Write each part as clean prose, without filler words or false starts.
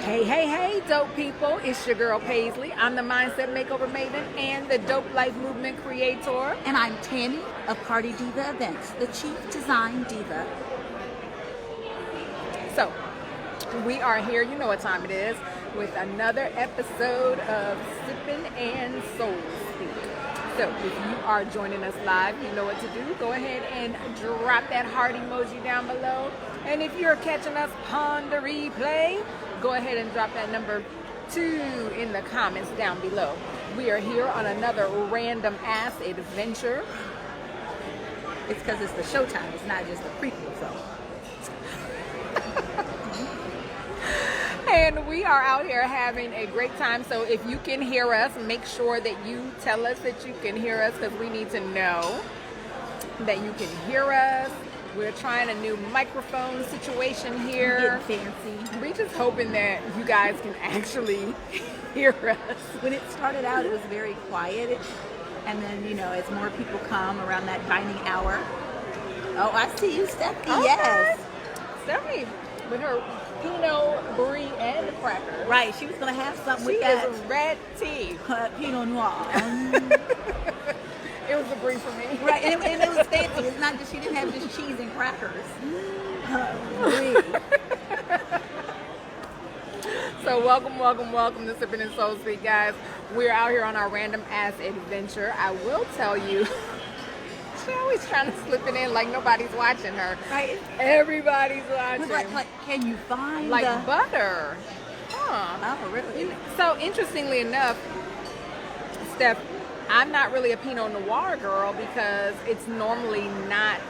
Hey, hey, hey, dope people. It's your girl Paisley. I'm the Mindset Makeover Maven and the Dope Life Movement Creator. And I'm Tammy of Party Diva Events, the Chief Design Diva. So, we are here, you know what time it is, with another episode of Sippin and Soul Speak. So, if you are joining us live, you know what to do. Go ahead and drop that heart emoji down below. And if you're catching us on the replay, go ahead and drop that number 2 in the comments down below. We are here on another random ass adventure. It's because it's the showtime. It's not just the prequel, so. And we are out here having a great time. So if you can hear us, make sure that you tell us that you can hear us, because we need to know that you can hear us. We're trying a new microphone situation here. Getting fancy. We're just hoping that you guys can actually hear us. When it started out, it was very quiet. And then, you know, as more people come around that dining hour. Oh, I see you, Stephanie. Okay. Yes. Stephanie, with her Pinot Brie and the cracker. Right. She was going to have something She with that. is red tea. Pinot Noir. It was a Brie for me. Right. And it was fancy. It's not just, she didn't have just cheese and crackers. Brie. So welcome to Sippin and Soul Speak, guys. We're out here on our random ass adventure. I will tell you, she's always trying to slip it in like nobody's watching her. Right. Everybody's watching. Like, can you find like the... butter. Huh. Oh, really? So interestingly enough, Steph, I'm not really a Pinot Noir girl because it's normally not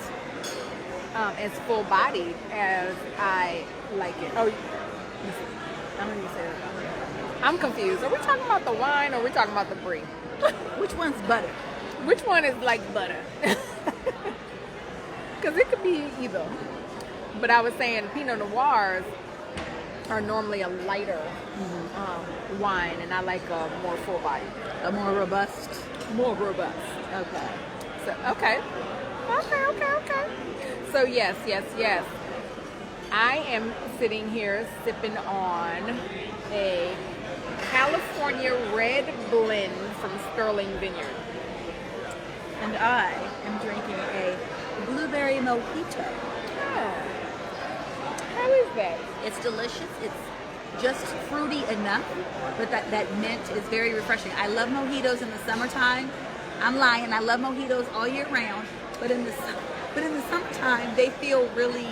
as full bodied as I like it. Oh, I don't even say that. I'm confused. Are we talking about the wine or are we talking about the Brie? Which one's butter? Which one is like butter? Because it could be either. But I was saying Pinot Noirs are normally a lighter wine, and I like a more full body. A more robust? More robust. Okay. So, okay. So yes. I am sitting here sipping on a California red blend from Sterling Vineyard. And I am drinking a blueberry mojito. Oh. How is that? It's delicious. It's just fruity enough, but that mint is very refreshing. I love mojitos in the summertime. I'm lying. I love mojitos all year round, but in the summertime they feel really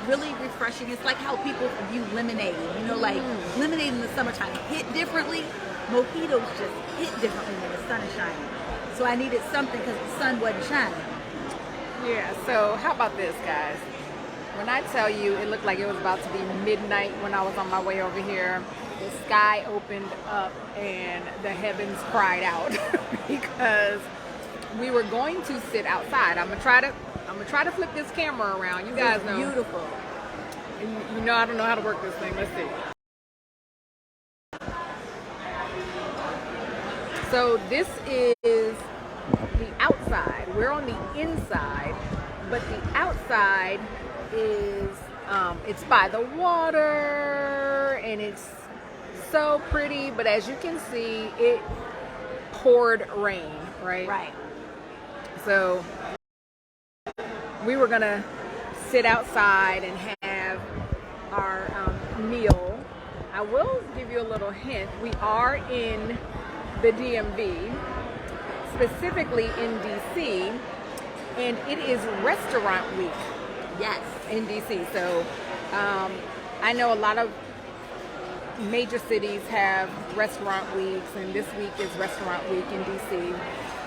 refreshing. It's like how people view lemonade. You know, like lemonade in the summertime hit differently. Mojitos just hit differently when the sun is shining. So I needed something because the sun wasn't shining. Yeah, so how about this, guys? When I tell you it looked like it was about to be midnight when I was on my way over here, the sky opened up and the heavens cried out because we were going to sit outside. I'm gonna try to flip this camera around. You guys know. Beautiful. You know I don't know how to work this thing. Let's see. So this is the outside. We're on the inside, but the outside is it's by the water and it's so pretty, but as you can see, it poured rain, right? Right. So we were gonna sit outside and have our meal. I will give you a little hint. We are in the DMV, specifically in DC, and it is restaurant week. Yes. In DC. So I know a lot of major cities have restaurant weeks, and this week is restaurant week in DC.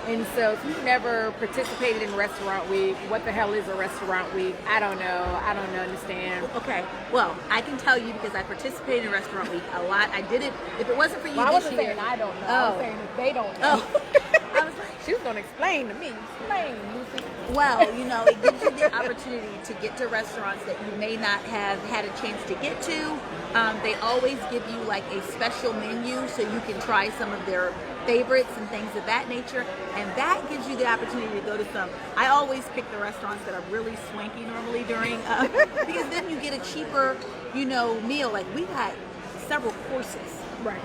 And so if you've never participated in restaurant week, what the hell is a restaurant week? I don't know. I don't understand. Okay. Well, I can tell you because I participated in restaurant week a lot. I did it. If it wasn't for you Well, I this wasn't year. saying I don't know. I was saying that they don't know. Oh. I was like, She was going to explain to me. Explain, Lucy. well, you know, it gives you the opportunity to get to restaurants that you may not have had a chance to get to. They always give you like a special menu so you can try some of their favorites and things of that nature, and that gives you the opportunity to go to some. I always pick the restaurants that are really swanky normally during because then you get a cheaper, you know, meal. Like we got several courses, Right.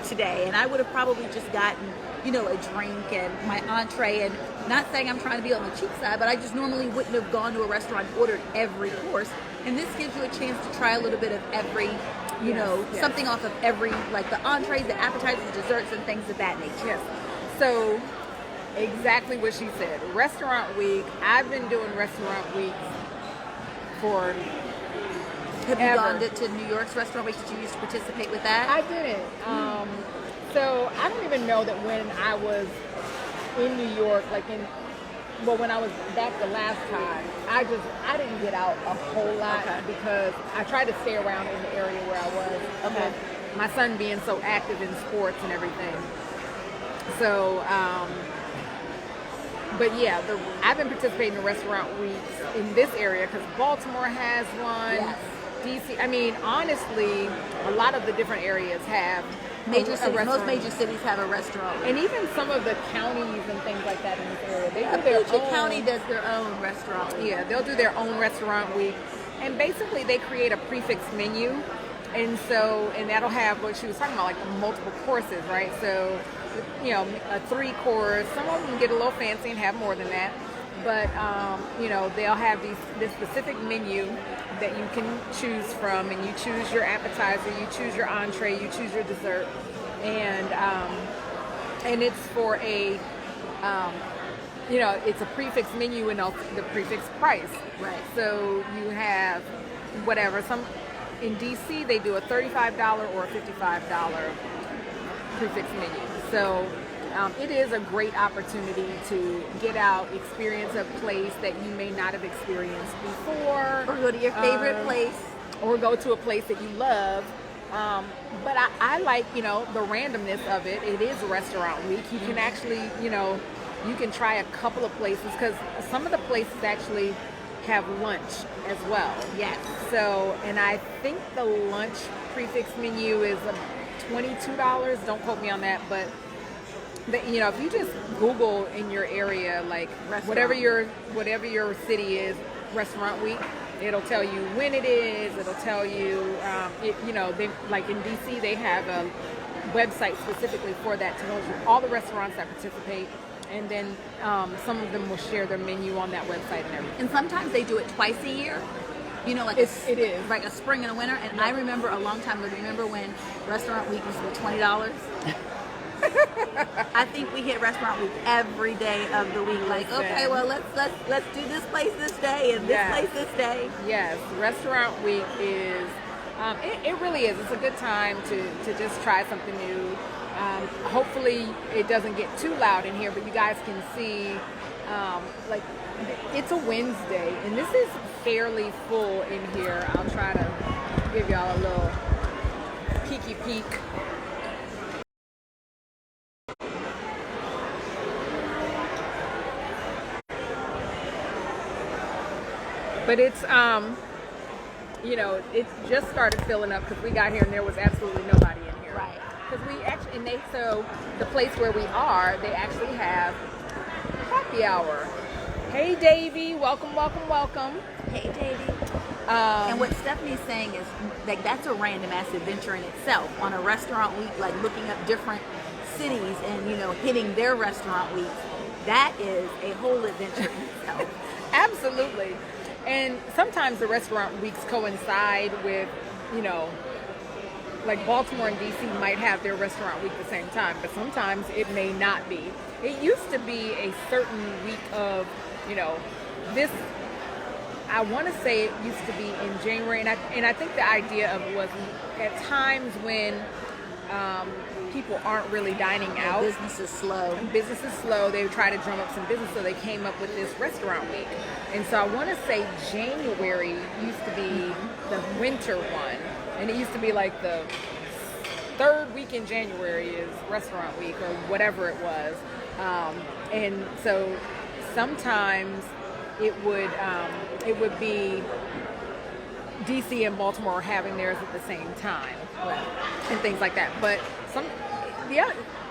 Today. And I would have probably just gotten, a drink and my entree. And not saying I'm trying to be on the cheap side, but I just normally wouldn't have gone to a restaurant and ordered every course. And this gives you a chance to try a little bit of every, Yes. something off of every, like the entrees, the appetizers, the desserts, and things of that nature. Yes. So, exactly what she said. Restaurant week. I've been doing restaurant weeks for Have you ever. gone to New York's restaurant week? Did you used to participate with that? I didn't. So I don't even know that when I was in New York, when I was back the last time, I didn't get out a whole lot because I tried to stay around in the area where I was. Okay. My son being so active in sports and everything. So, but yeah, I've been participating in restaurant weeks in this area because Baltimore has one. Yes. DC. I mean, honestly, a lot of the different areas have Major a cities, most restaurant. major cities have a restaurant. And even some of the counties and things like that in this area, they do Puget their own. County does their own restaurant week. Yeah, they'll do their own restaurant week, and basically they create a prefix menu, and that'll have what she was talking about, like the multiple courses, right? So, a 3-course. Some of them get a little fancy and have more than that, but they'll have this specific menu that you can choose from, and you choose your appetizer, you choose your entree, you choose your dessert, and it's for a it's a prefix menu and the prefix price. Right. So you have whatever. In DC they do a $35 or a $55 prefix menu. So it is a great opportunity to get out, experience a place that you may not have experienced before. Or go to your favorite place. Or go to a place that you love. But I like, the randomness of it. It is restaurant week. You can actually, you can try a couple of places because some of the places actually have lunch as well. Yes. So, and I think the lunch prefix menu is $22. Don't quote me on that, but if you just Google in your area, like whatever your city is, restaurant week, it'll tell you when it is. It'll tell you, they like in DC, they have a website specifically for that to know all the restaurants that participate, and then some of them will share their menu on that website and everything. And sometimes they do it twice a year. It is like a spring and a winter. And I remember a long time ago. Remember when restaurant week was $20? I think we hit restaurant week every day of the week. Like, okay, well let's do this place this day and this place this day. Yes, restaurant week is. It really is. It's a good time to just try something new. Hopefully it doesn't get too loud in here, but you guys can see. It's a Wednesday, and this is fairly full in here. I'll try to give y'all a little peeky peek. But it's it's just started filling up because we got here and there was absolutely nobody in here. Right. Because we actually, so the place where we are, they actually have happy hour. Hey, Davey, welcome. Hey, Davey. And what Stephanie's saying is, like, that's a random ass adventure in itself. On a restaurant week, like looking up different cities and hitting their restaurant weeks, that is a whole adventure in itself. Absolutely. And sometimes the restaurant weeks coincide with, like Baltimore and DC might have their restaurant week at the same time, but sometimes it may not be. It used to be a certain week of, this, I want to say it used to be in January, and I think the idea of it was at times when people aren't really dining out. Business is slow. They would try to drum up some business, so they came up with this restaurant week. And so I want to say January used to be the winter one, and it used to be like the third week in January is restaurant week or whatever it was. And so sometimes it would be DC and Baltimore having theirs at the same time, and things like that. But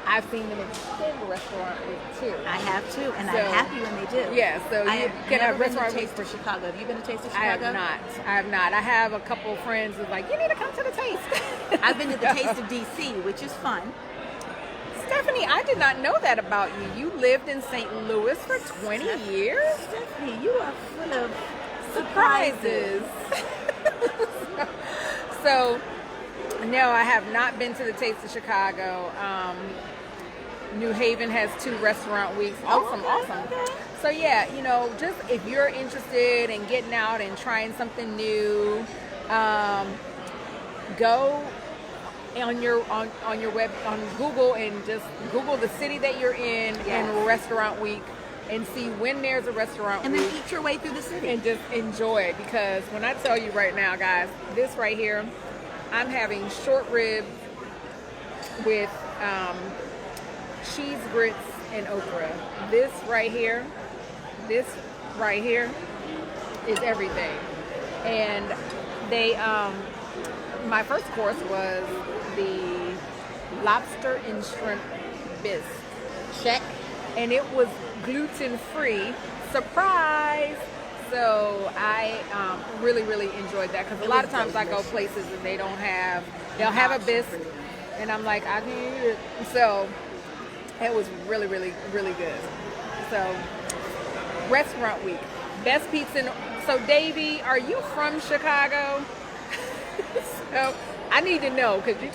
I've seen them extend the restaurant week too. I have too, and I'm happy when they do. Yeah, so you can have restaurant Taste for Chicago. Have you been to Taste of Chicago? I have not. I have a couple of friends who's like, you need to come to the Taste. I've been to the Taste of DC, which is fun. Stephanie, I did not know that about you. You lived in St. Louis for 20 years? Stephanie, you are full of Surprises. So, no, I have not been to the Taste of Chicago. New Haven has 2 restaurant weeks. Awesome. Okay. So yeah, just if you're interested in getting out and trying something new, go on your web on Google and just Google the city that you're in and restaurant week and see when there's a restaurant And week. then eat your way through the city. And just enjoy it, because when I tell you right now, guys, this right here, I'm having short ribs with cheese grits and okra. This right here is everything. And they, my first course was the lobster and shrimp bisque. Check. And it was gluten-free. Surprise! So I really, really enjoyed that, because a lot of times I go places and they'll have a bisque, and I'm like, I need it. So it was really, really, really good. So restaurant week, best pizza. So Davey, are you from Chicago? So I need to know, because you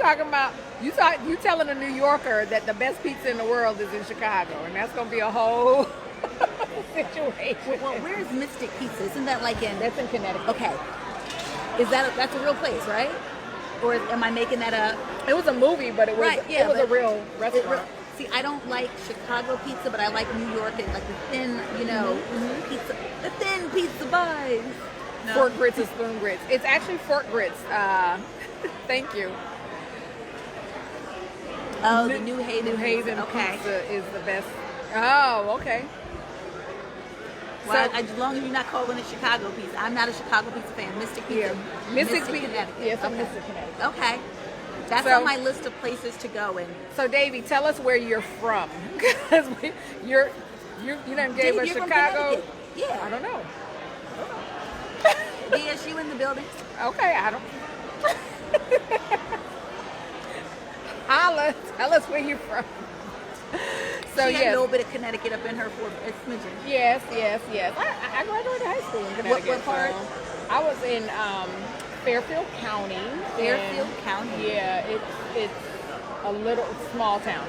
telling a New Yorker that the best pizza in the world is in Chicago, and that's gonna be a whole situation. Well, where's Mystic Pizza? Isn't that like in? That's in Connecticut. Okay. That's a real place, right? Or am I making that up? It was a movie, but it was a real restaurant. See, I don't like Chicago pizza, but I like New York and like the thin, pizza, the thin pizza buns. No. Fork grits and spoon grits. It's actually fork grits. Thank you. Oh, the New Haven pizza is the best. Oh, okay. Well, as long as you're not calling it Chicago pizza. I'm not a Chicago pizza fan. Mystic Pizza. Yeah. Mystic Connecticut. Yes, I'm Mystic Connecticut. Okay. That's on my list of places to go. And so, Davey, tell us where you're from, because you done gave us Chicago. Yeah. I don't know. DSU in the building. Okay, I don't. Holla, tell us where you're from. So she had a little bit of Connecticut up in her for a smidgen. Yes. I graduated high school in Connecticut. What part? So I was in Fairfield County. Fairfield County. Yeah, it's a little small town,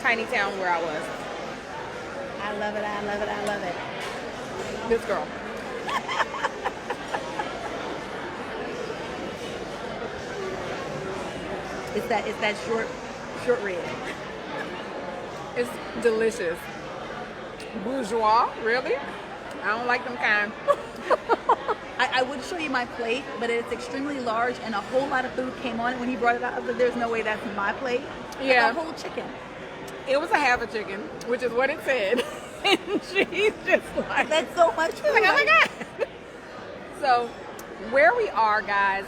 tiny town where I was. I love it. This girl. It's that short rib. It's delicious. Bourgeois, really? I don't like them kind. I would show you my plate, but it's extremely large and a whole lot of food came on it when he brought it out. I was like, there's no way that's my plate. Yeah. Like a whole chicken. It was a half a chicken, which is what it said. And she's just like, that's so much food. Like, oh my God. So where we are, guys,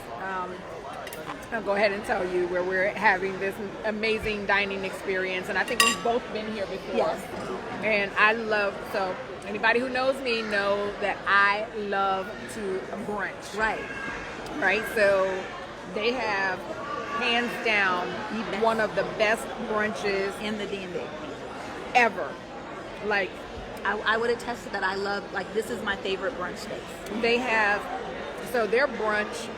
I'll go ahead and tell you where we're having this amazing dining experience. And I think we've both been here before. Yes. And so anybody who knows me know that I love to brunch. Right. So they have, hands down, one of the best brunches in the DMV ever. Like, I would attest to that. I love, this is my favorite brunch space. They have, so their brunch,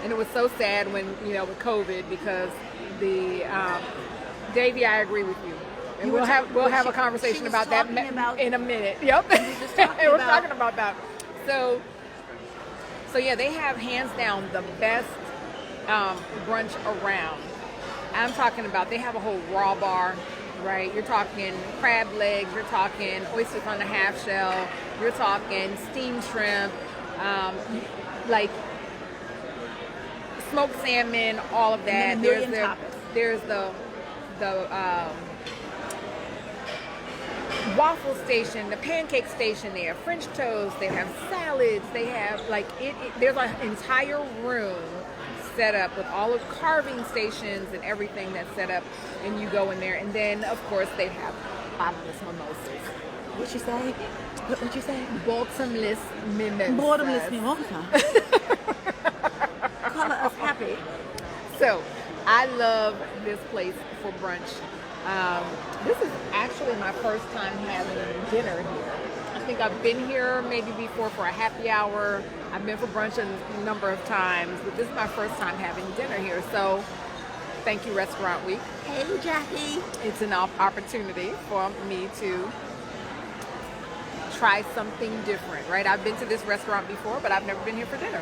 and it was so sad when, with COVID, because Davey, I agree with you. And we'll have a conversation about that in a minute. Yep. We're talking about that. So yeah, they have hands down the best brunch around. I'm talking about, they have a whole raw bar, right? You're talking crab legs, you're talking oysters on the half shell, you're talking steamed shrimp, smoked salmon, all of that. There's the waffle station, the pancake station. They have French toast. They have salads. They have there's an entire room set up with all of carving stations and everything that's set up, and you go in there, and then of course they have bottomless mimosas. What'd you say? Bottomless mimosas. Bottomless mimosa. Color us happy. So I love this place for brunch. This is actually my first time having dinner here. I think I've been here maybe before for a happy hour. I've been for brunch a number of times, but this is my first time having dinner here. So thank you, Restaurant Week. Hey, Jackie. It's an opportunity for me to try something different, right? I've been to this restaurant before, but I've never been here for dinner.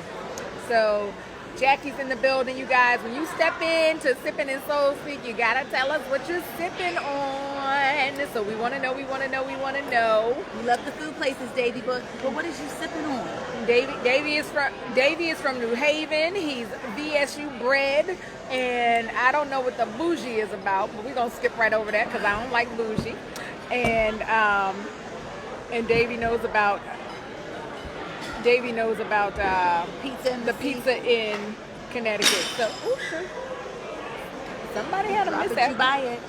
So Jackie's in the building, you guys. When you step into Sippin and Soul Speak, you gotta tell us what you're sipping on. So we wanna know. We love the food places, Davey, but what is you sipping on? Davey is from New Haven. He's VSU bred, and I don't know what the bougie is about, but we're gonna skip right over that because I don't like bougie. And Davey knows about Pizza and the pizza in Connecticut. So, ooh, sure. Somebody had a mishap. You buy it.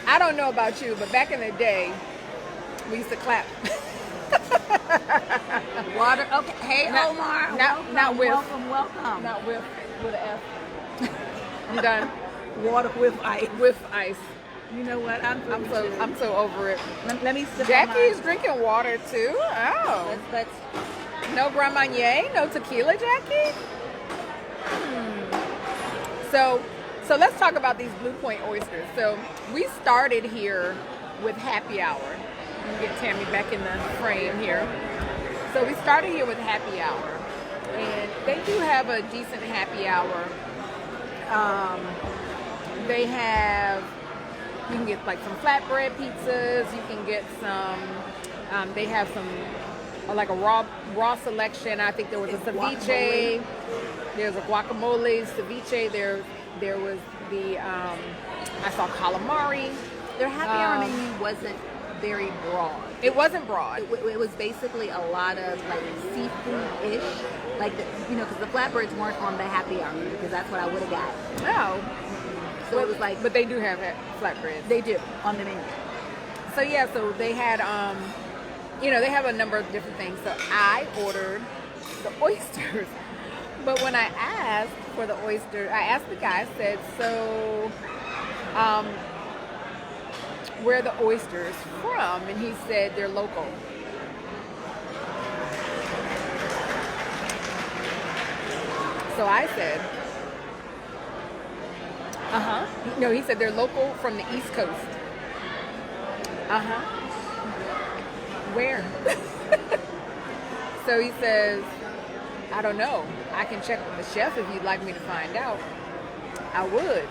I don't know about you, but back in the day, we used to clap. Water. Okay. Hey, Omar. Not with. Welcome. Not with an F. I'm done. Water with ice. With ice. You know what? I'm so over it. Let me sip. Jackie's drinking water too. Oh. Let's No Grand Marnier, no tequila, Jackie. So let's talk about these Blue Point oysters. So we started here with happy hour. Let me get Tammy back in the frame here. So we started here with happy hour, and they do have a decent happy hour. They have. You can get like some flatbread pizzas. You can get some. They have some like a raw selection. I think there was a ceviche. There's a guacamole ceviche. There was the I saw calamari. Their happy hour menu wasn't very broad. It wasn't broad. It was basically a lot of like seafood-ish, like because the flatbreads weren't on the happy hour menu because that's what I would have got. Oh. So it was like, but they do have flatbreads. They do on the menu. So yeah, so they had, they have a number of different things. So I ordered the oysters, but when I asked for the oyster, I asked the guy. I said, "So, where are the oysters from?" And he said they're local. So I said, No, he said they're local from the East Coast. Where? So he says, I don't know. I can check with the chef if you'd like me to find out. I would.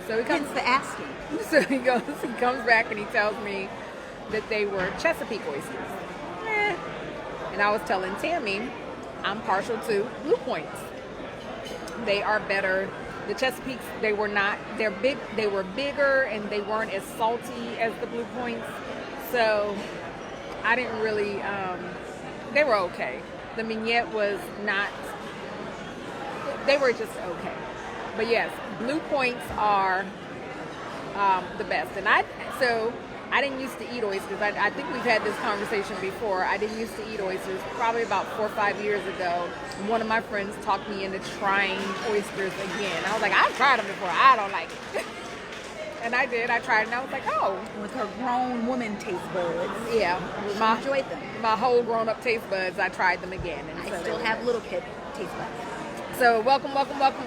So he comes to asking. So he comes back and he tells me that they were Chesapeake oysters. And I was telling Tammy, I'm partial to Blue Points. They are better. The Chesapeakes, they were bigger and they weren't as salty as the Blue Points. So I didn't really, they were okay. The mignette was not, they were just okay. But yes, Blue Points are the best. And I didn't used to eat oysters. I think we've had this conversation before. I didn't used to eat oysters probably about 4 or 5 years ago. And one of my friends talked me into trying oysters again. I was like, I've tried them before. I don't like it. And I did. I tried it and I was like, oh. With her grown woman taste buds. Yeah. I enjoyed them. My whole grown up taste buds, I tried them again. And I still have little kid taste buds. So welcome.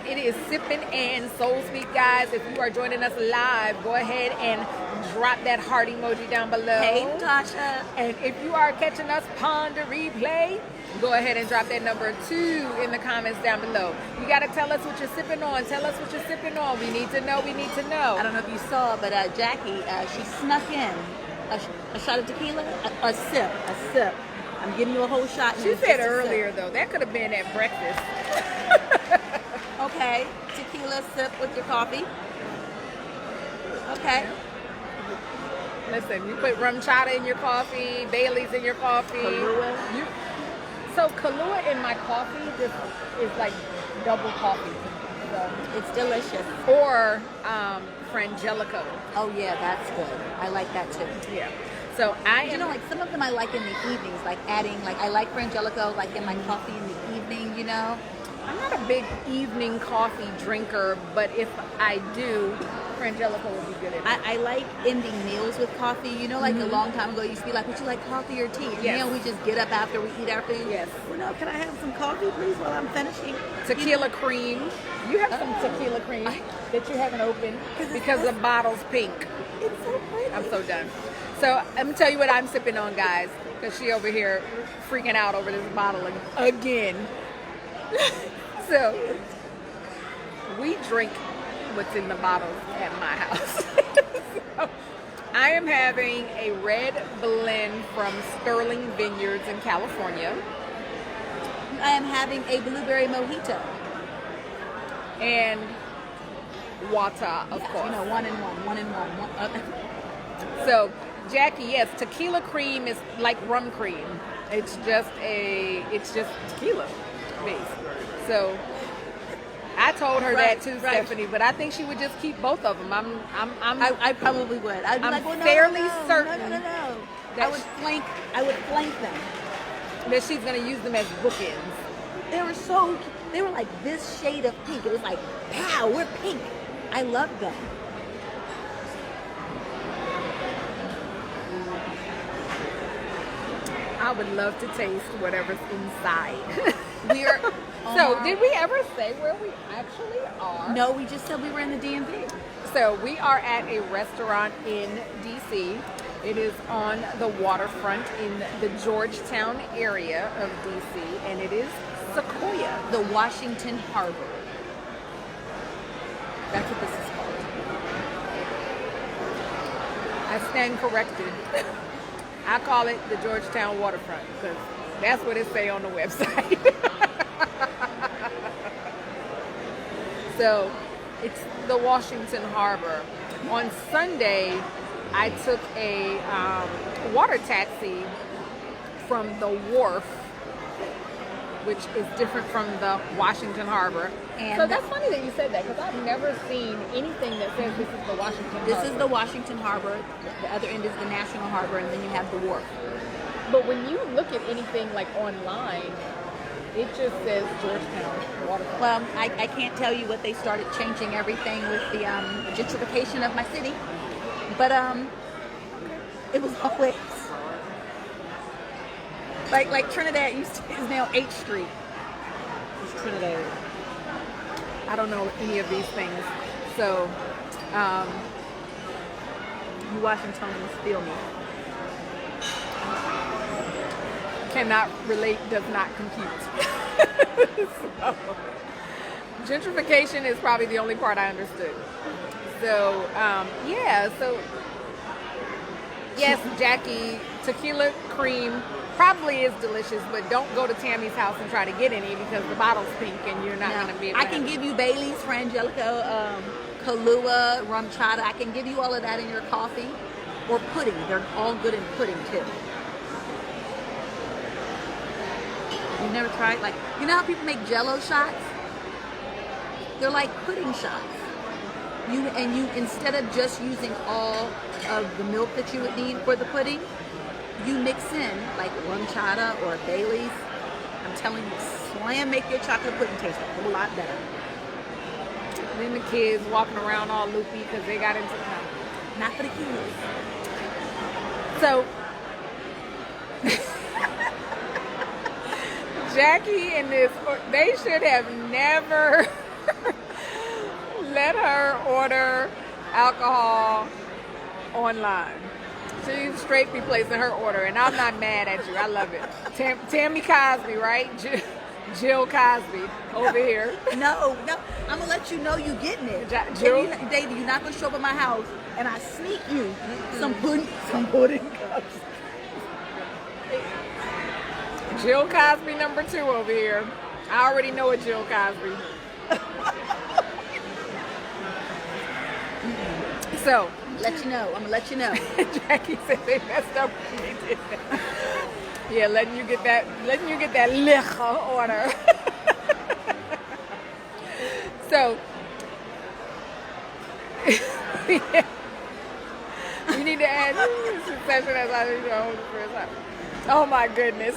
It is Sippin and Soul Speak, guys. If you are joining us live, go ahead and drop that heart emoji down below. Hey, Natasha. And if you are catching us on the replay, go ahead and drop that number 2 in the comments down below. You got to tell us what you're sipping on. Tell us what you're sipping on. We need to know. I don't know if you saw, but Jackie, she snuck in a shot of tequila, a sip. I'm giving you a whole shot. She said earlier, though, that could have been at breakfast. Okay, tequila sip with your coffee. Okay. Listen, you put rum chata in your coffee, Bailey's in your coffee. Kahlua. So Kahlua in my coffee just is like double coffee. So. It's delicious. Or Frangelico. Oh yeah, that's good. I like that too. Yeah. So like some of them I like in the evenings, like adding, like I like Frangelico like in my coffee in the evening, I'm not a big evening coffee drinker, but if I do, Frangelico would be good at it. I like ending meals with coffee. You know, like a long time ago, it used to be like, would you like coffee or tea? Yes. Now we just get up after we eat our food. Yes. Well, no, can I have some coffee, please, while I'm finishing? Tequila cream. You have some tequila cream that you haven't opened because the bottle's pink. It's so pretty. I'm so done. So I'm gonna tell you what I'm sipping on, guys, because she over here freaking out over this bottle again. So we drink what's in the bottles at my house. So, I am having a red blend from Sterling Vineyards in California. I am having a blueberry mojito. And water, of Yeah, course. You know, one in one. So, Jackie, yes, tequila cream is like rum cream. It's just tequila based. So, I told her that too, right. Stephanie, but I think she would just keep both of them. I probably would. I'd be I'm like, well, no, fairly no, certain No. that I would flank them. that she's going to use them as bookends. They were like this shade of pink. It was like, pow, we're pink. I love them. I would love to taste whatever's inside. We are. So, did we ever say where we actually are? No, we just said we were in the DMV. So we are at a restaurant in DC. It is on the waterfront in the Georgetown area of DC, and it is Sequoia. The Washington Harbor. That's what this is called. I stand corrected. I call it the Georgetown waterfront because that's what it say on the website. So it's the Washington Harbor. On Sunday, I took a water taxi from the wharf, which is different from the Washington Harbor. And so that's funny that you said that because I've never seen anything that says this is the Washington Harbor. This is the Washington Harbor. The other end is the National Harbor, and then you have the wharf. But when you look at anything like online, it just says Georgetown waterfront. Well, I can't tell you what they started changing everything with the gentrification of my city, but it was always like Trinidad is now H Street. It's Trinidad. I don't know any of these things, so You Washingtonians feel me. cannot relate, does not compute. So, gentrification is probably the only part I understood. So, so yes, Jackie, tequila cream probably is delicious, but don't go to Tammy's house and try to get any because the bottle's pink and you're not going to be able I to can have give you Bailey's, Frangelico, Kahlua, rum chata. I can give you all of that in your coffee or pudding. They're all good in pudding too. You've never tried, like, you know how people make Jello shots? They're like pudding shots. You instead of just using all of the milk that you would need for the pudding, you mix in like rum chata or Bailey's. I'm telling you, slam, make your chocolate pudding taste a whole lot better. then the kids walking around all loopy because they got into Not for the kids. So Jackie and this, they should have never let her order alcohol online. She straight be placing her order, and I'm not mad at you. I love it. Tammy Cosby, right? Jill Cosby over here. No, I'm gonna let you know you getting it. Jill? Davey, you're not gonna show up at my house and I sneak you some pudding cups. Jill Cosby number 2 over here. I already know a Jill Cosby. So, I'm gonna let you know. Jackie said they messed up when they did that. Yeah, letting you get that liquor order. So, you need to add succession as I do hold the first time. Oh my goodness.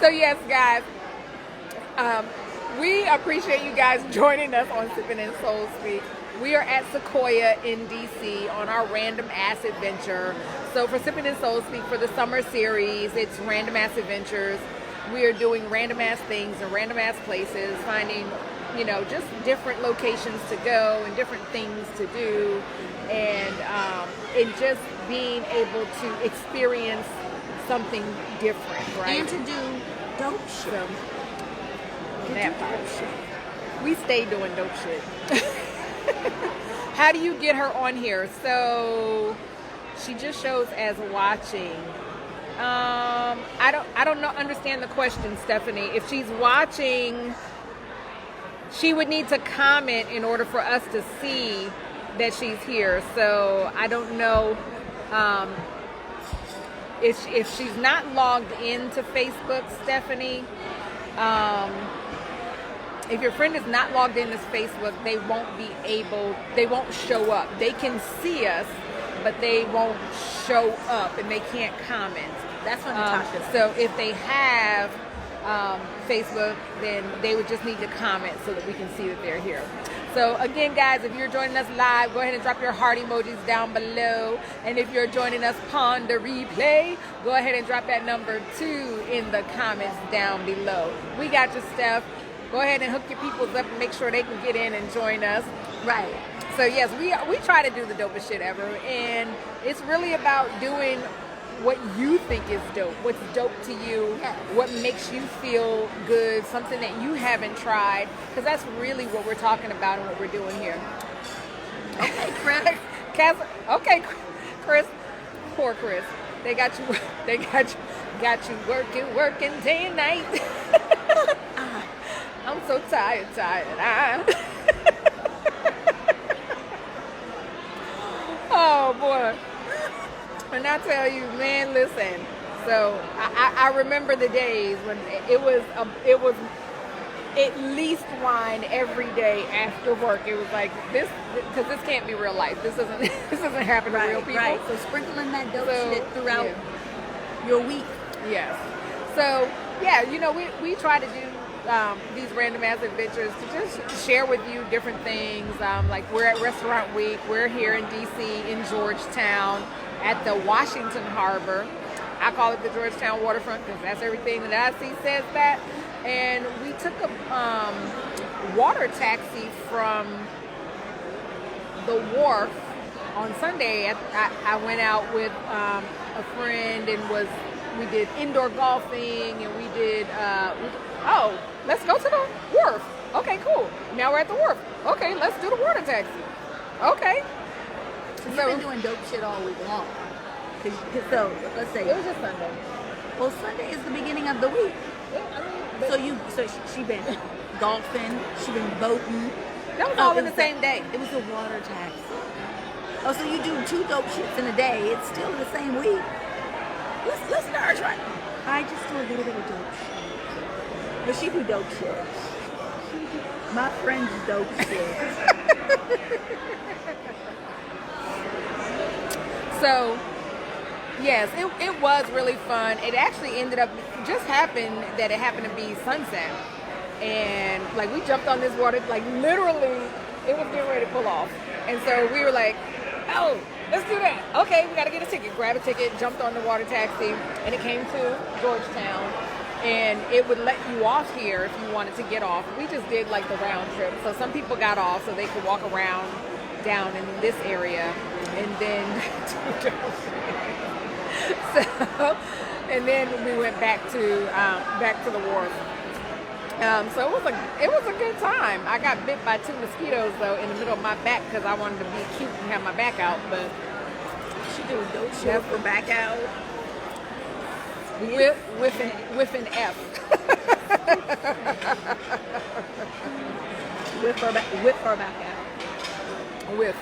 So yes, guys, we appreciate you guys joining us on Sippin and Soul Speak. We are at Sequoia in DC on our random ass adventure. So for Sippin and Soul Speak for the summer series, it's random ass adventures. We are doing random ass things and random ass places, finding, just different locations to go and different things to do, and just being able to experience something different, right? And to do dope shit. That part. We stay doing dope shit. How do you get her on here? So she just shows as watching. I don't understand the question, Stephanie. If she's watching, she would need to comment in order for us to see that she's here. So I don't know if she's not logged into Facebook, Stephanie. If your friend is not logged into Facebook, they won't show up. They can see us, but they won't show up and they can't comment. That's what Natasha said. So if they have Facebook, then they would just need to comment so that we can see that they're here. So again, guys, if you're joining us live, go ahead and drop your heart emojis down below. And if you're joining us on the replay, go ahead and drop that number 2 in the comments down below. We got you, Steph. Go ahead and hook your peoples up and make sure they can get in and join us. Right. So yes, we try to do the dopest shit ever, and it's really about doing what you think is dope, what's dope to you, yes. What makes you feel good, something that you haven't tried, because that's really what we're talking about and what we're doing here. Okay, Chris. Okay, Chris. Poor Chris. They got you working day and night. I'm so tired. Oh boy. And I tell you, man, listen. So I remember the days when it was at least wine every day after work. It was like this, because this can't be real life. This doesn't happen to real people. Right. So sprinkling that dope shit throughout your week. Yes. So yeah, we try to do these random ass adventures to just share with you different things. Like we're at Restaurant Week. We're here in DC in Georgetown at the Washington Harbor. I call it the Georgetown waterfront because that's everything that I see says that. And we took a water taxi from the wharf on Sunday. I went out with a friend and we did indoor golfing, and we did let's go to the wharf. Okay, cool. Now we're at the wharf. Okay, let's do the water taxi. Okay. So you've been doing dope shit all week long. So let's say it was just Sunday. Well, Sunday is the beginning of the week. Yeah, So she been golfing, she been boating. That was all in the same day. It was a water taxi. Oh, so you do 2 dope shits in a day. It's still in the same week. Listen to her try. I just do a little bit of dope shit. But she do dope shit. My friend's dope shit. So, yes, it was really fun. It actually ended up, just happened that it happened to be sunset. And, like, we jumped on this water, like, literally, it was getting ready to pull off. And so we were like, oh, let's do that. Okay, we got to get a ticket. Grab a ticket, jumped on the water taxi, and it came to Georgetown. And it would let you off here if you wanted to get off. We just did, like, the round trip. So some people got off so they could walk around down in this area. And then and then we went back to the wharf. So it was a good time. I got bit by 2 mosquitoes though in the middle of my back because I wanted to be cute and have my back out. But she do dope shit for back out with an F. With her back out. With.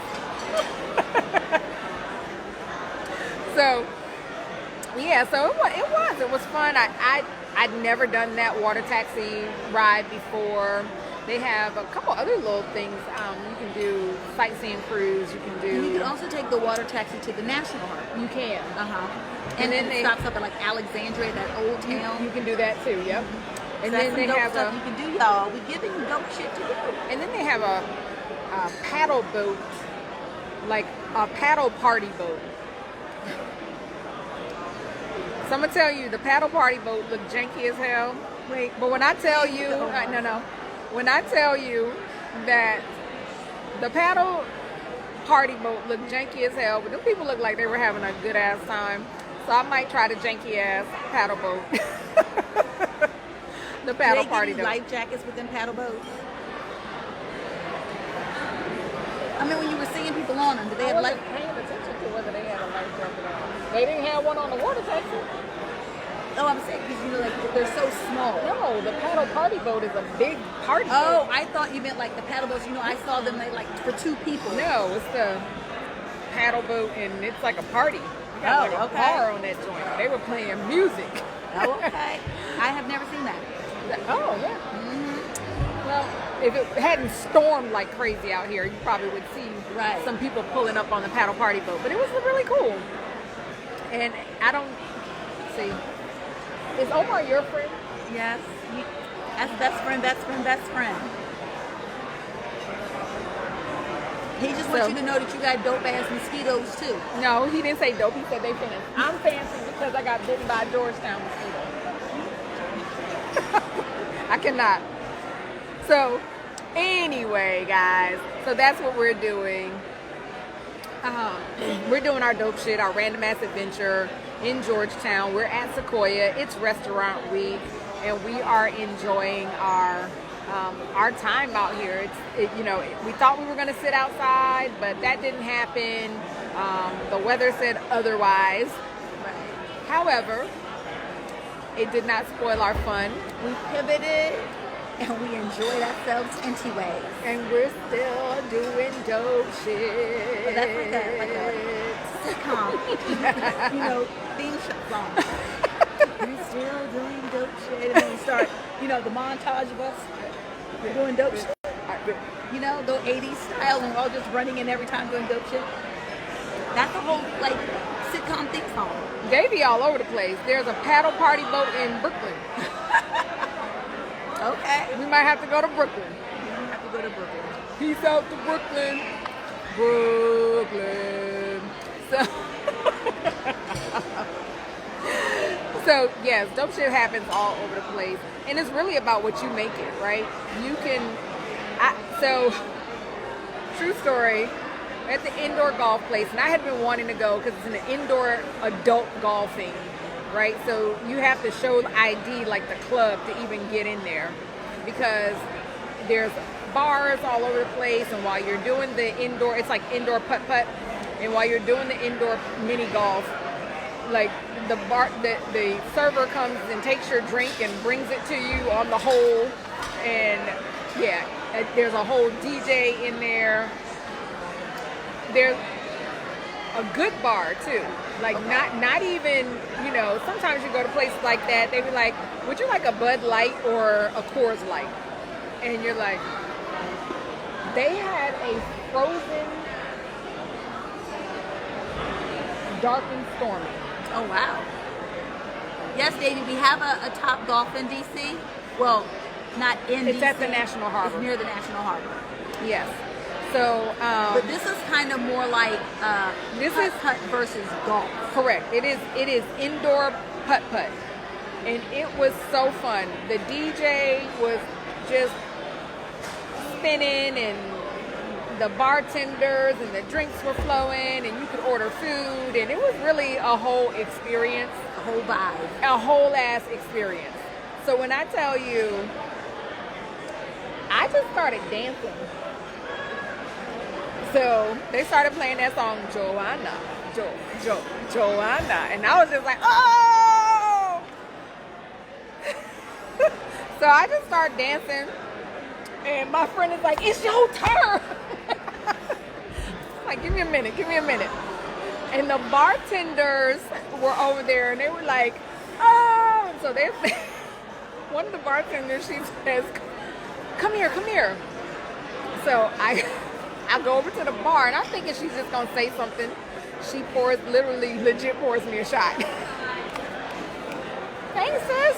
So yeah, so it was fun. I'd never done that water taxi ride before. They have a couple other little things. You can do sightseeing cruise. You can do. And you can also take the water taxi to the national harbor. You can. And then it stops up at like Alexandria, that old town. You can do that too. Yep. And So then they have stuff you can do, y'all. We giving you dope shit to do. And then they have a paddle boat, like a paddle party boat. So I'm gonna tell you, the paddle party boat looked janky as hell. Wait, But when I tell you, no. When I tell you that the paddle party boat looked janky as hell, but them people looked like they were having a good ass time. So I might try the janky ass paddle boat. The paddle party boat. Life jackets within paddle boats. I mean, when you were seeing people on them, did they have life? I wasn't paying attention to whether they had a life jacket on. They didn't have one on the water taxi. Oh, I'm saying because you know, like they're so small. No, the paddle party boat is a big party boat. Oh, I thought you meant like the paddle boats. You know, I saw them like for two people. No, it's the paddle boat, and it's like a party. You got like a bar on that joint. They were playing music. Oh, okay. I have never seen that. Oh, yeah. Mm-hmm. Well, if it hadn't stormed like crazy out here, you probably would see some people pulling up on the paddle party boat. But it was really cool. And I don't see. Is Omar your friend? Yes. That's best friend. He just wants you to know that you got dope ass mosquitoes too. No, he didn't say dope. He said they finished. I'm fancy because I got bitten by a Georgetown mosquito. I cannot. So, anyway, guys. So that's what we're doing. We're doing our dope shit, our random ass adventure in Georgetown. We're at Sequoia. It's restaurant week, and we are enjoying our time out here. We thought we were going to sit outside, but that didn't happen. The weather said otherwise. However, it did not spoil our fun. We pivoted and we enjoyed ourselves anyway. And we're still doing dope shit. Well, that's like a sitcom, theme song. We're still doing dope shit. And then we start, the montage of us doing dope shit. The 80s style, and we're all just running in every time doing dope shit. That's the whole, sitcom theme song. They be all over the place. There's a paddle party boat in Brooklyn. Okay. We might have to go to Brooklyn. Peace out to Brooklyn. So yes, dope shit happens all over the place. And it's really about what you make it, right? True story, at the indoor golf place, and I had been wanting to go because it's an indoor adult golfing, right? So you have to show the ID, like the club, to even get in there, because there's bars all over the place, and while you're doing the indoor, it's like indoor putt-putt, and while you're doing the indoor mini golf, like the server comes and takes your drink and brings it to you on the hole, and yeah, there's a whole DJ in there. There's a good bar too, like not even, sometimes you go to places like that, they be like, would you like a Bud Light or a Coors Light? And you're like, they had a frozen dark and stormy. Oh wow. Yes, Davey, we have a Top Golf in DC. Well, not in DC. It's at the National Harbor. It's near the National Harbor. Yes. So, but this is kind of more like putt versus golf. Correct. It is indoor putt-putt, and it was so fun. The DJ was just spinning, and the bartenders and the drinks were flowing, and you could order food, and it was really a whole experience, a whole vibe, a whole ass experience. So when I tell you, I just started dancing. So they started playing that song, Joanna, Joanna, and I was just like, oh! So I just started dancing, and my friend is like, it's your turn. Like, give me a minute. And the bartenders were over there, and they were like, oh! So one of the bartenders, she says, come here, come here. So I go over to the bar, and I'm thinking she's just gonna say something. She legit pours me a shot. Thanks, sis.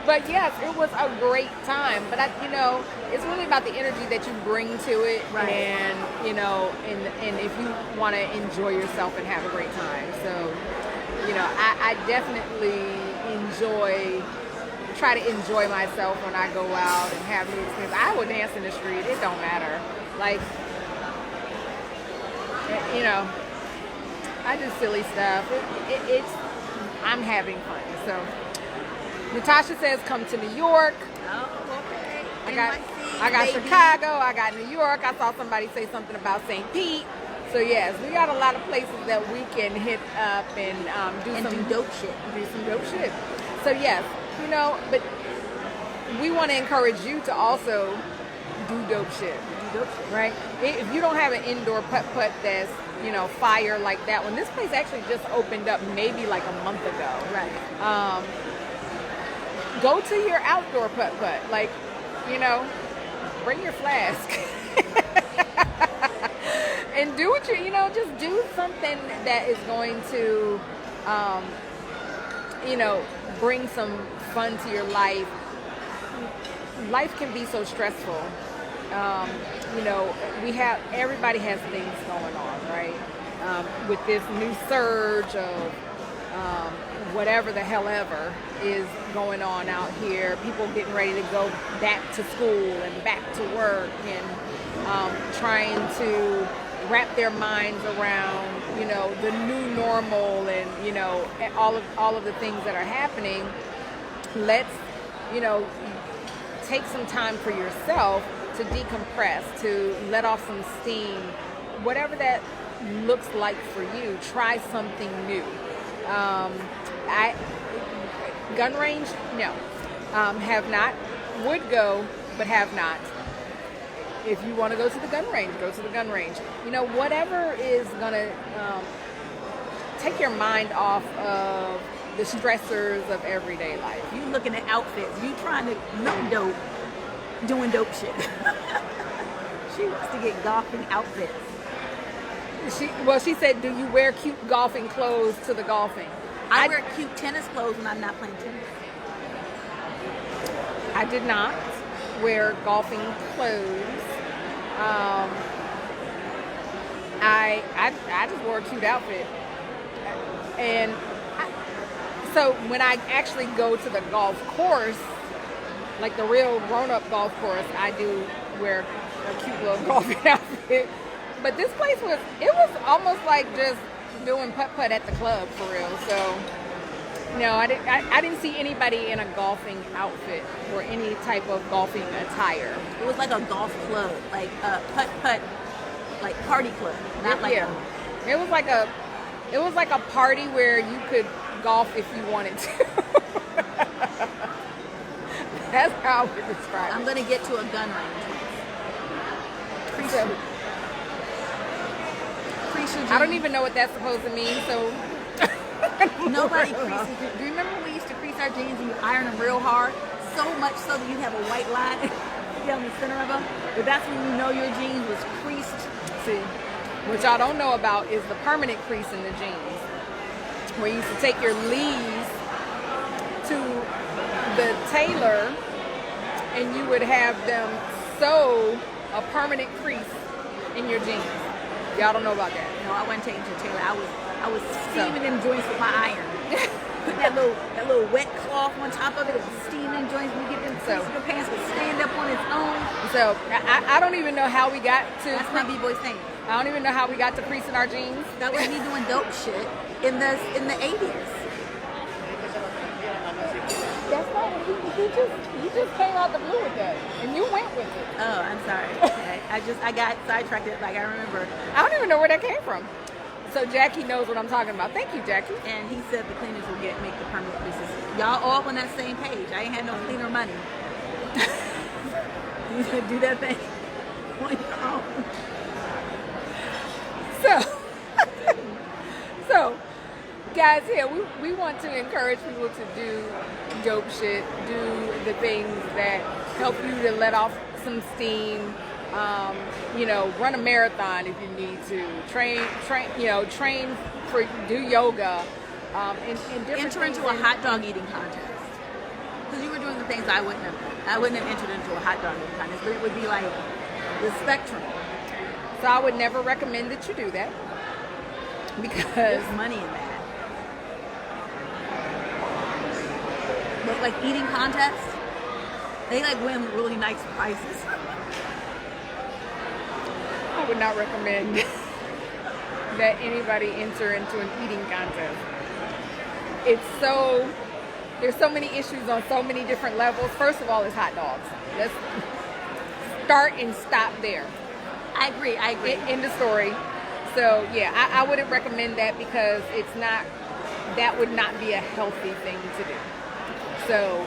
But yes, it was a great time. But it's really about the energy that you bring to it, right. And and if you want to enjoy yourself and have a great time. So, I definitely try to enjoy myself when I go out and have new experiences. I will dance in the street. It don't matter. Like, I do silly stuff. I'm having fun. So. Natasha says, "Come to New York." Oh, okay. I got Chicago. I got New York. I saw somebody say something about St. Pete. So yes, we got a lot of places that we can hit up and do some dope shit. Do some dope shit. So yes, but we want to encourage you to also do dope shit. Right? If you don't have an indoor putt-putt that's fire like that one, this place actually just opened up maybe like a month ago. Right. Go to your outdoor putt-putt. Like, bring your flask. And do what just do something that is going to, bring some fun to your life. Life can be so stressful. Everybody has things going on, right? With this new surge of whatever the hell ever is going on out here, people getting ready to go back to school and back to work, and trying to wrap their minds around the new normal, and all of the things that are happening. Let's take some time for yourself to decompress, to let off some steam, whatever that looks like for you. Try something new. Gun range, no. Have not. Would go, but have not. If you want to go to the gun range, go to the gun range. Whatever is gonna take your mind off of the stressors of everyday life. You looking at outfits. You trying to look dope, doing dope shit. She wants to get golfing outfits. She said, "Do you wear cute golfing clothes to the golfing?" I wear cute tennis clothes when I'm not playing tennis. I did not wear golfing clothes. I just wore a cute outfit, and so when I actually go to the golf course, like the real grown-up golf course, I do wear a cute little golfing outfit. But this place was almost like just doing putt-putt at the club for real. So no, I didn't see anybody in a golfing outfit or any type of golfing attire. It was like a golf club, like a putt-putt, like party club, not like yeah. It was like a party where you could golf if you wanted to. That's how I would describe it. I'm gonna get to a gun range. I don't even know what that's supposed to mean, so nobody creases. Do you remember when we used to crease our jeans and you iron them real hard? So much so that you have a white line down the center of them. But that's when you know your jeans was creased. See, what y'all don't know about is the permanent crease in the jeans, where you used to take your leaves to the tailor and you would have them sew a permanent crease in your jeans. Y'all don't know about that. No, I wasn't taking to the tailor. I was steaming them joints with my iron. Put that little wet cloth on top of it and steam them joints. When you get them so your pants would stand up on its own. So I don't even know how we got to. That's my b-boy thing. I don't even know how we got to creasing our jeans. That was me doing dope shit in the 80s. That's not you just came out the blue with that, and you went with it. Oh, I'm sorry. I got sidetracked. Like I remember. I don't even know where that came from. So Jackie knows what I'm talking about. Thank you, Jackie. And he said the cleaners will make the permanent creases. Y'all all on that same page. I ain't had no cleaner money. You should do that thing on your own. So, guys, here we want to encourage people to do dope shit. Do the things that help you to let off some steam. Run a marathon if you need to. Train for do yoga. And different Enter into a hot dog eating contest. Because you were doing the things I wouldn't have entered into a hot dog eating contest, but it would be like the spectrum. So I would never recommend that you do that because there's money in that. But like eating contests, they like win really nice prizes. I would not recommend that anybody enter into an eating contest. There's so many issues on so many different levels. First of all, it's hot dogs. Let's start and stop there. I agree. End of story. So yeah, I wouldn't recommend that because that would not be a healthy thing to do. So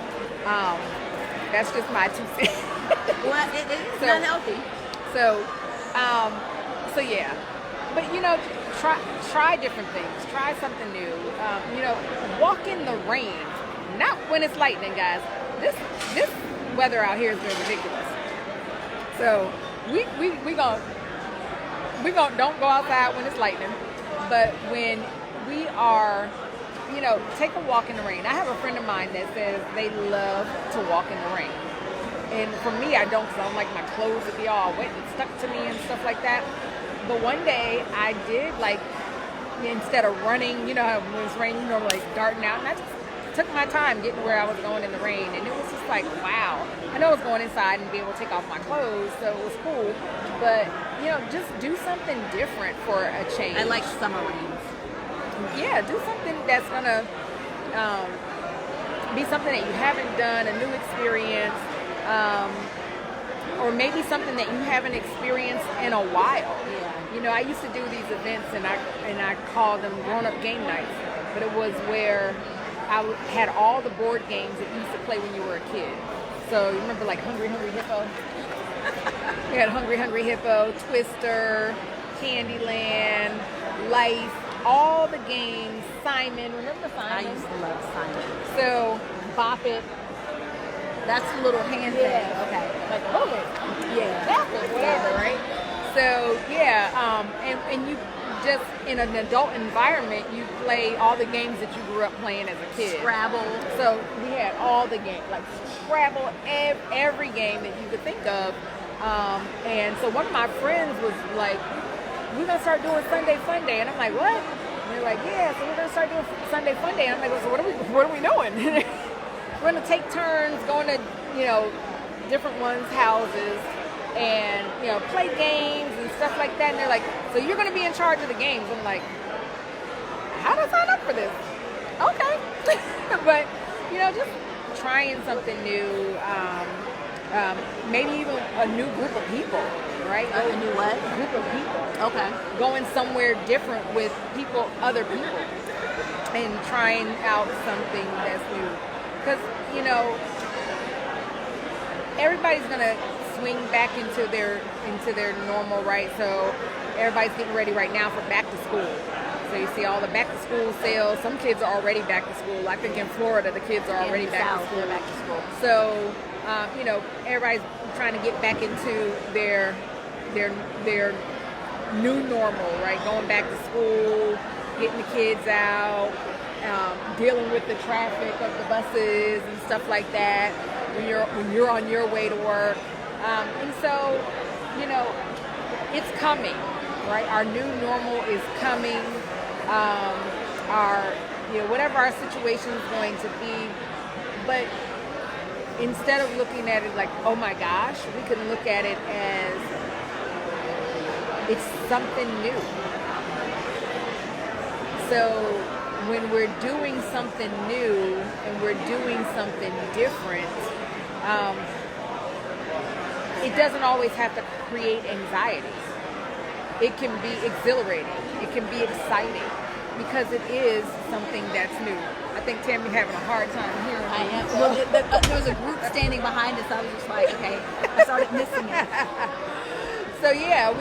that's just my 2 cents. Well, it's not healthy. So yeah, but try different things. Try something new. Walk in the rain, not when it's lightning, guys. This weather out here has been ridiculous. So we don't go outside when it's lightning, but when we are, take a walk in the rain. I have a friend of mine that says they love to walk in the rain. And for me, I don't, because I don't like my clothes to be all wet and stuck to me and stuff like that. But one day I did, instead of running, when it's raining, like darting out. And I just took my time getting where I was going in the rain. And it was just like, wow. I know I was going inside and be able to take off my clothes, so it was cool. But, just do something different for a change. I like summer rains. Yeah, do something that's going to be something that you haven't done, a new experience. Or maybe something that you haven't experienced in a while. Yeah. I used to do these events and I called them grown-up game nights. But it was where I had all the board games that you used to play when you were a kid. So you remember like Hungry Hungry Hippo? We had Hungry Hungry Hippo, Twister, Candyland, Life, all the games, Simon. Remember Simon? I used to love Simon. So Bop It. That's a little hand thing. Okay. Like bullet. Yeah. That's it. Whatever, right? So yeah, and you just in an adult environment, you play all the games that you grew up playing as a kid. Scrabble. So we had all the games, like Scrabble, every game that you could think of. And so one of my friends was like, "We're gonna start doing Sunday Fun Day," and I'm like, "What?" And they're like, "Yeah, so we're gonna start doing Sunday Fun Day." And I'm like, "Well, so what are we doing?" We're going to take turns going to, different ones' houses and, play games and stuff like that. And they're like, "So you're going to be in charge of the games." I'm like, "How do I sign up for this?" Okay. But, just trying something new. Maybe even a new group of people, right? A new what? Group of people. Okay. Going somewhere different with other people, and trying out something that's new. Because, everybody's going to swing back into their normal, right? So everybody's getting ready right now for back to school. So you see all the back to school sales. Some kids are already back to school. I think in Florida, the kids are already back to school. So, everybody's trying to get back into their new normal, right? Going back to school, getting the kids out. Dealing with the traffic of the buses and stuff like that when you're on your way to work, and so it's coming, right? Our new normal is coming. Whatever our situation is going to be, but instead of looking at it like, oh my gosh, we can look at it as it's something new. So when we're doing something new and we're doing something different, it doesn't always have to create anxiety. It can be exhilarating. It can be exciting because it is something that's new. I think Tammy's having a hard time hearing me. I am. Well, there was a group standing behind us. I was just like, okay. I started missing it. So yeah,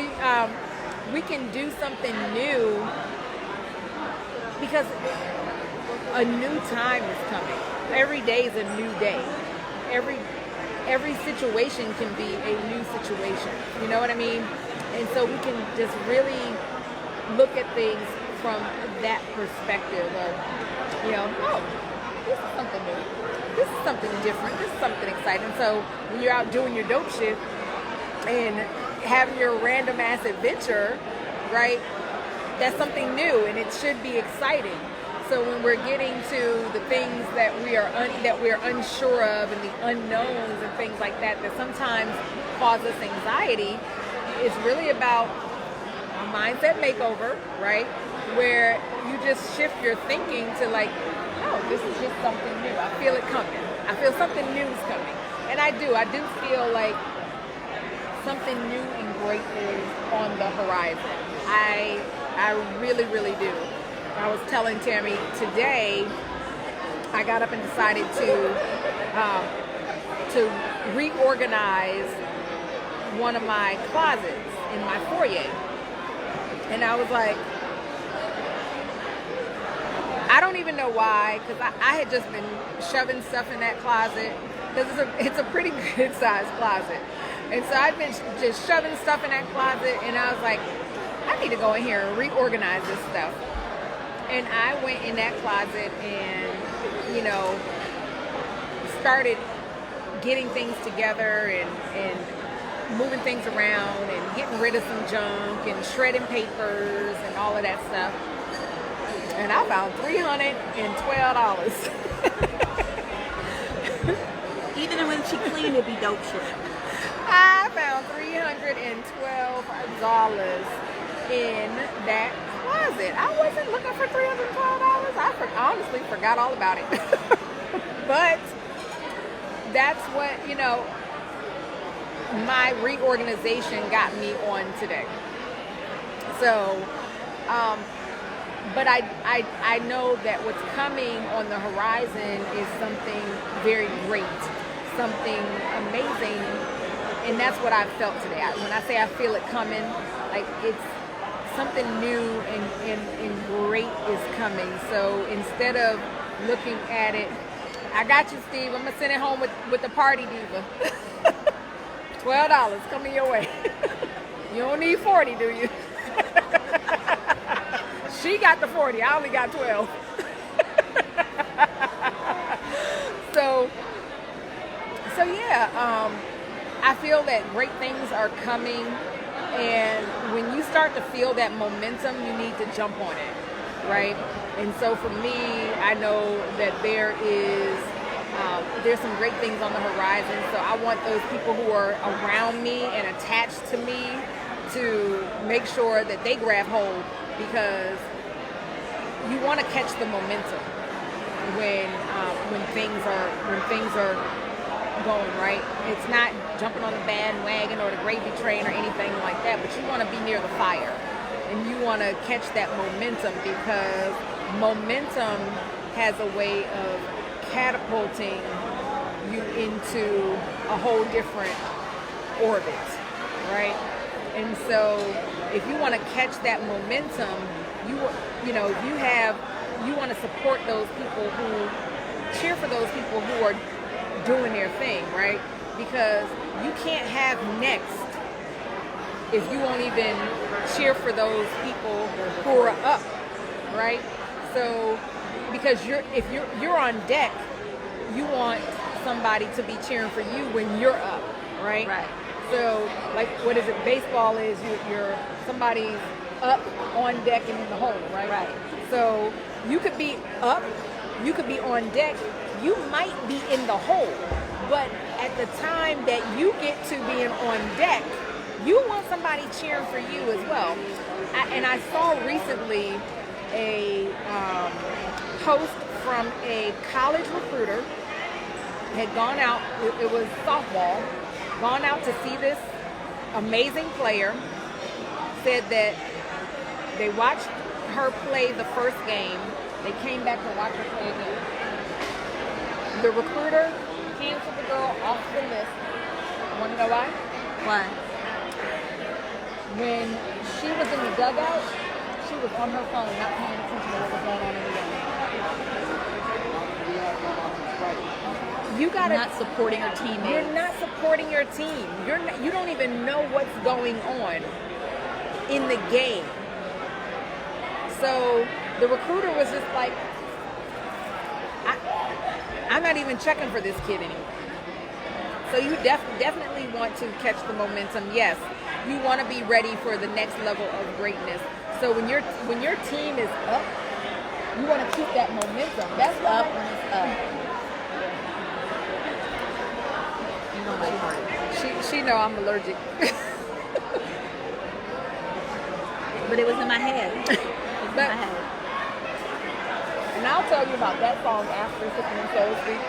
we can do something new because a new time is coming. Every day is a new day. Every situation can be a new situation. You know what I mean? And so we can just really look at things from that perspective of, oh, this is something new. This is something different. This is something exciting. So when you're out doing your dope shit and having your random ass adventure, right? That's something new, and it should be exciting. So when we're getting to the things that we are unsure of, and the unknowns and things like that sometimes cause us anxiety, it's really about a mindset makeover, right? Where you just shift your thinking to like, oh, this is just something new. I feel it coming. I feel something new is coming, and I do feel like something new and great is on the horizon. I really, really do. I was telling Tammy today, I got up and decided to reorganize one of my closets in my foyer. And I was like, I don't even know why, because I had just been shoving stuff in that closet, because it's a pretty good sized closet. And so I've been just shoving stuff in that closet, and I was like, I need to go in here and reorganize this stuff. And I went in that closet and, started getting things together and moving things around and getting rid of some junk and shredding papers and all of that stuff. And I found $312. Even when she cleaned, it'd be dope shit. I found $312 in that closet. I wasn't looking for $312. I honestly forgot all about it. But that's what, my reorganization got me on today. So, but I know that what's coming on the horizon is something very great, something amazing, and that's what I felt today. When I say I feel it coming, like it's something new and great is coming. So instead of looking at it, I got you, Steve. I'm gonna send it home with the party diva. $12 coming your way. You don't need 40, do you? She got the 40. I only got 12. So yeah, I feel that great things are coming, and when you start to feel that momentum, you need to jump on it, right? And so for me, I know that there's some great things on the horizon. So I want those people who are around me and attached to me to make sure that they grab hold, because you want to catch the momentum when things are going right. It's not jumping on the bandwagon or the gravy train or anything like that, but you want to be near the fire and you want to catch that momentum, because momentum has a way of catapulting you into a whole different orbit, right? And so if you want to catch that momentum, you want to support those people who cheer for those people who are doing their thing, right? Because you can't have next if you won't even cheer for those people who are up, right? So because if you're on deck, you want somebody to be cheering for you when you're up, right? Right. So like, what is it? Baseball is you're somebody's up on deck and in the hole, right? Right. So you could be up, you could be on deck, you might be in the hole, but at the time that you get to being on deck, you want somebody cheering for you as well. And I saw recently a post from a college recruiter, had gone out, it was softball, gone out to see this amazing player, said that they watched her play the first game, they came back to watch her play again. The recruiter canceled the girl off the list. Want to know why? Why? When she was in the dugout, she was on her phone, not paying attention to what was going on in the game. You gotta not supporting your teammates. You're not supporting your team. You don't even know what's going on in the game. So the recruiter was just like, I'm not even checking for this kid anymore. So you definitely want to catch the momentum. Yes, you want to be ready for the next level of greatness. So when your team is up, you want to keep that momentum. That's up when it's up. You know my heart. She know I'm allergic. But it was in my head. It was in my head. And I'll tell you about that song after Sippin and Soul Speak.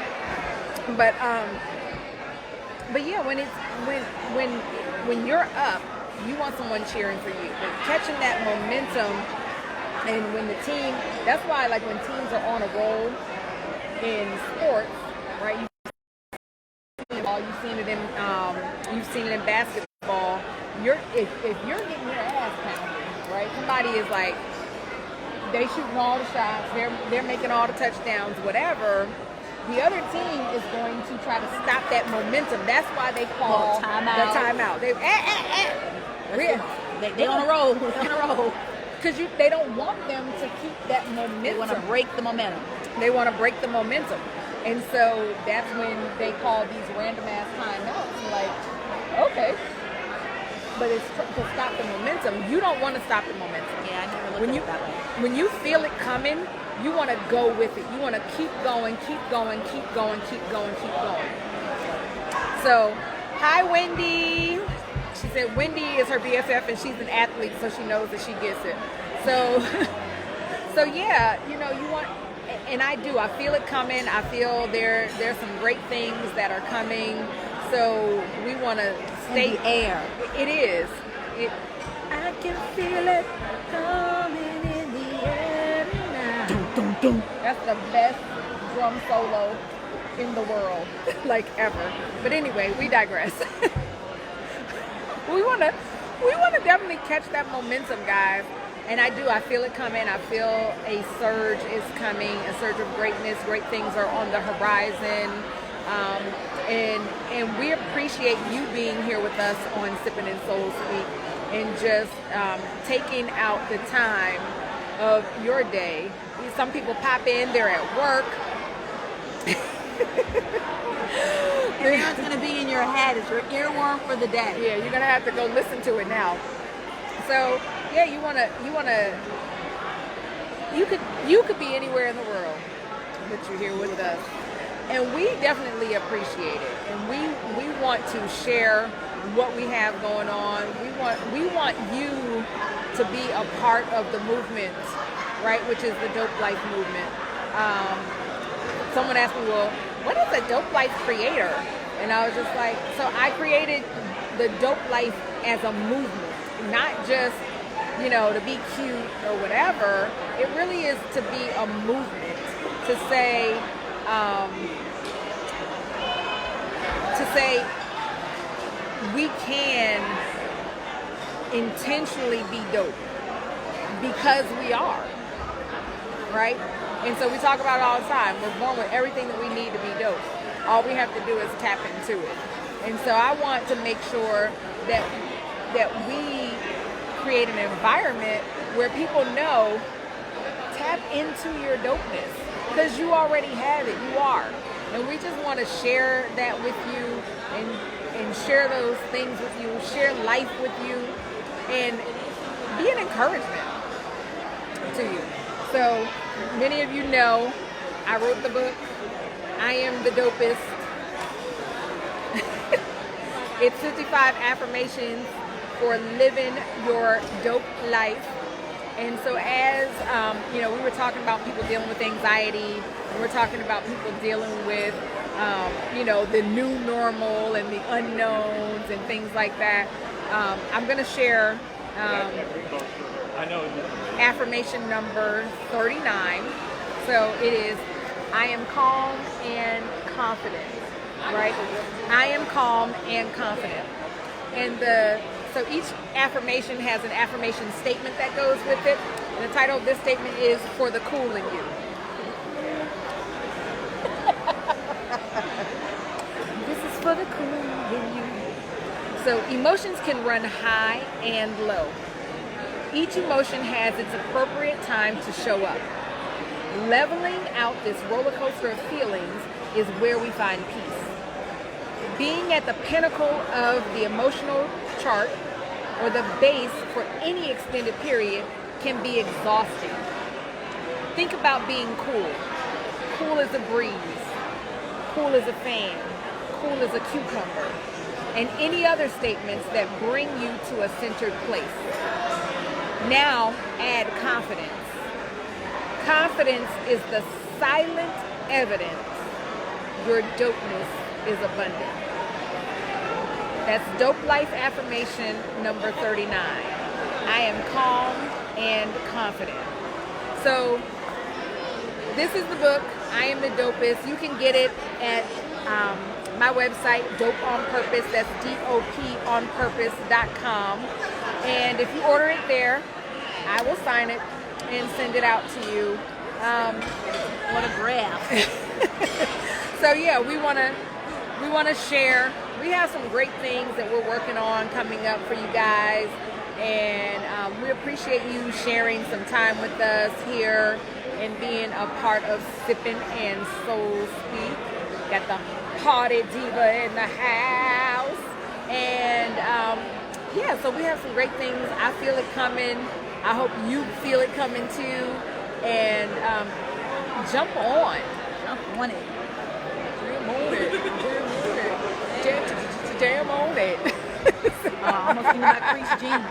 But yeah, when you're up, you want someone cheering for you. But catching that momentum, and when the team, that's why like when teams are on a roll in sports, right? You've seen it in basketball. If you're getting your ass pounded, right? Somebody is like, they shooting all the shots, they're making all the touchdowns, whatever. The other team is going to try to stop that momentum. That's why they call the timeout. They on a roll. They're on a roll. Because they don't want them to keep that momentum. They want to break the momentum. They want to break the momentum. And so that's when they call these random ass timeouts. Like, okay. But it's to stop the momentum. You don't want to stop the momentum. Yeah, I never looked at it that way. When you feel it coming, you want to go with it. You want to keep going, keep going, keep going, keep going, keep going. So, hi, Wendy. She said Wendy is her BFF and she's an athlete, so she knows that she gets it. So yeah, you know, you want, and I do. I feel it coming. I feel there's some great things that are coming. So we want to stay in the air. It is. I can feel it coming in the air now. Dum, dum, dum. That's the best drum solo in the world, like ever. But anyway, we digress. We want to definitely catch that momentum, guys. And I do. I feel it coming. I feel a surge is coming, a surge of greatness. Great things are on the horizon. And we appreciate you being here with us on Sippin and Soul Speak and just taking out the time of your day. Some people pop in, they're at work. And now it's going to be in your head. It's your earworm for the day. Yeah, you're going to have to go listen to it now. So, yeah, you could be anywhere in the world, but you're here with us. And we definitely appreciate it. And we want to share what we have going on. We want you to be a part of the movement, right? Which is the Dope Life movement. Someone asked me, well, what is a Dope Life creator? And I was just like, so I created the Dope Life as a movement, not just, you know, to be cute or whatever. It really is to be a movement, to say we can intentionally be dope because we are, right? And so we talk about it all the time. We're born with everything that we need to be dope. All we have to do is tap into it. And so I want to make sure that we create an environment where people know, tap into your dopeness because you already have it. You are. And we just want to share that with you and share those things with you, share life with you, and be an encouragement to you. So many of you know I wrote the book, I Am the Dopest. It's 55 affirmations for living your dope life. And so as, you know, we were talking about people dealing with anxiety, and we're talking about people dealing with, you know, the new normal and the unknowns and things like that. I'm going to share affirmation number 39. So it is, I am calm and confident, right? I am calm and confident. And so each affirmation has an affirmation statement that goes with it. And the title of this statement is For the Cool in You. for the cool in you. So emotions can run high and low. Each emotion has its appropriate time to show up. Leveling out this roller coaster of feelings is where we find peace. Being at the pinnacle of the emotional chart or the base for any extended period can be exhausting. Think about being cool. Cool as a breeze, cool as a fan, cool as a cucumber, and any other statements that bring you to a centered place. Now add confidence. Confidence is the silent evidence your dopeness is abundant. That's Dope Life Affirmation number 39. I am calm and confident. So this is the book, I Am the Dopest. You can get it at my website, Dope on Purpose. That's DOPonpurpose.com. And if you order it there, I will sign it and send it out to you. What a grab. So yeah, we want to share. We have some great things that we're working on coming up for you guys, and we appreciate you sharing some time with us here and being a part of Sippin and Soul Speak. Got the party diva in the house, and yeah, so we have some great things. I feel it coming. I hope you feel it coming too, and jump on. Jump on it. Jam on it. Jam on it. Almost in my creased jeans.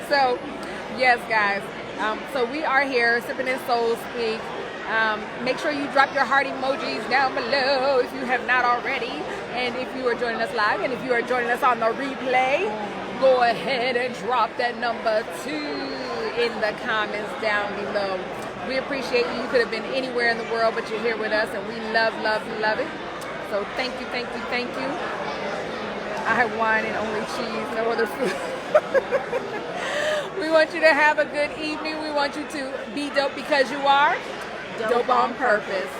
So, yes, guys. So we are here, Sippin and Soul Speak. Make sure you drop your heart emojis down below if you have not already. And if you are joining us live, and if you are joining us on the replay, go ahead and drop that number 2 in the comments down below. We appreciate you. You could have been anywhere in the world, but you're here with us, and we love, love, love it. So thank you, thank you, thank you. I have wine and only cheese, no other food. We want you to have a good evening. We want you to be dope because you are dope on purpose.